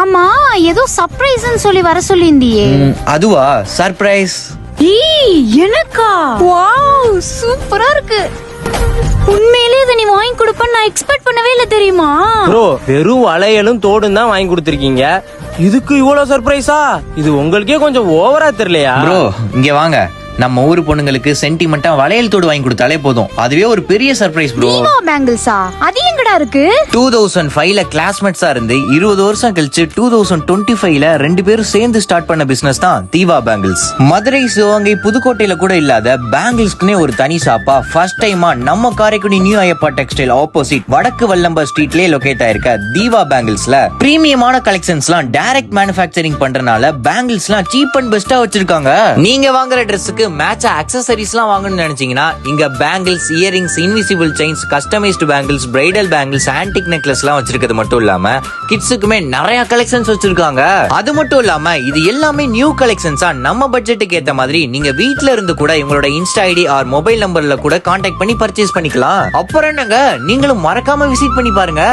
ஆமா, ஏதோ சர்ப்ரைஸ்னு சொல்லி வர சொல்லியிருந்தியே. அதுவா சர்ப்ரைஸ்? ஏய், எனக்கா? வாவ், சூப்பரா இருக்கு. உண்மையிலே இதை நீ வாங்கி கொடுப்பன்னு நான் எக்ஸ்பெக்ட் பண்ணவே இல்ல, தெரியுமா? ப்ரோ, வெறும் வளையலும் தோடும் தான் வாங்கி கொடுத்திருக்கீங்க, இதுக்கு இவ்வளவு சர்ப்ரைஸா? இது உங்களுக்கே கொஞ்சம் ஓவரா தெரியலையா? ப்ரோ இங்க வாங்க. நம்ம ஊரு பொண்ணுங்களுக்கு சென்டிமெண்டா வளையல் தோடு வாங்கி கொடுத்தாலே போதும், அதுவே ஒரு பெரிய சர்ப்ரைஸ் ப்ரோ. தீவா பேங்கிள்ஸா? அது எங்கடா இருக்கு? 2005ல கிளாஸ்மேட்ஸா இருந்து 20 வருஷம் கழிச்சு 2025ல ரெண்டு பேரும் சேர்ந்து ஸ்டார்ட் பண்ண பிசினஸ் தான் தீவா பேங்கிள்ஸ். மதுரை, சிவகங்கை, புதுக்கோட்டையில கூட இல்லாத பேங்கிள்ஸ்க்குனே ஒரு தனி ஷாப்பா ஃபர்ஸ்ட் டைமா நம்ம Karaikudi new Ayyappa textile opposite வடக்கு வல்லம்பர் ஸ்ட்ரீட்லயே லொகேட் ஆயிருக்க தீவா பேங்கிள்ஸ்ல பிரீமியமான கலெக்ஷன்ஸ்லாம் டைரக்ட் மேனுஃபேக்சரிங் பண்றனால பேங்கிள்ஸ்லாம் சீப் அண்ட் பெஸ்டா வச்சிருக்காங்க. நீங்க வாங்குற ட்ரெஸ்ஸுக்கு மேட்சா அக்சசரிஸ்லாம் வாங்கணும்னு நினைச்சீங்கன்னா இங்க bangles, earrings, invisible chains, customised bangles, bridal bangles, antique நெக்லஸ்லாம் வச்சிருக்கிறது மட்டும் இல்லாம கிட்ஸுக்குமே நிறைய கலெக்ஷன்ஸ் வச்சிருக்காங்க. அது மட்டும் இல்லாம இது எல்லாமே நியூ கலெக்ஷன்ஸா நம்ம பட்ஜெட்டுக்கு ஏத்த மாதிரி நீங்க வீட்ல இருந்து கூட இவங்களோட இன்ஸ்டா ஐடி ஆர் மொபைல் நம்பர்ல கூட கான்டாக்ட் பண்ணி பர்ச்சேஸ் பண்ணிக்கலாம். அப்புறம் என்னங்க, நீங்களும் மறக்காம விசிட் பண்ணி பாருங்க.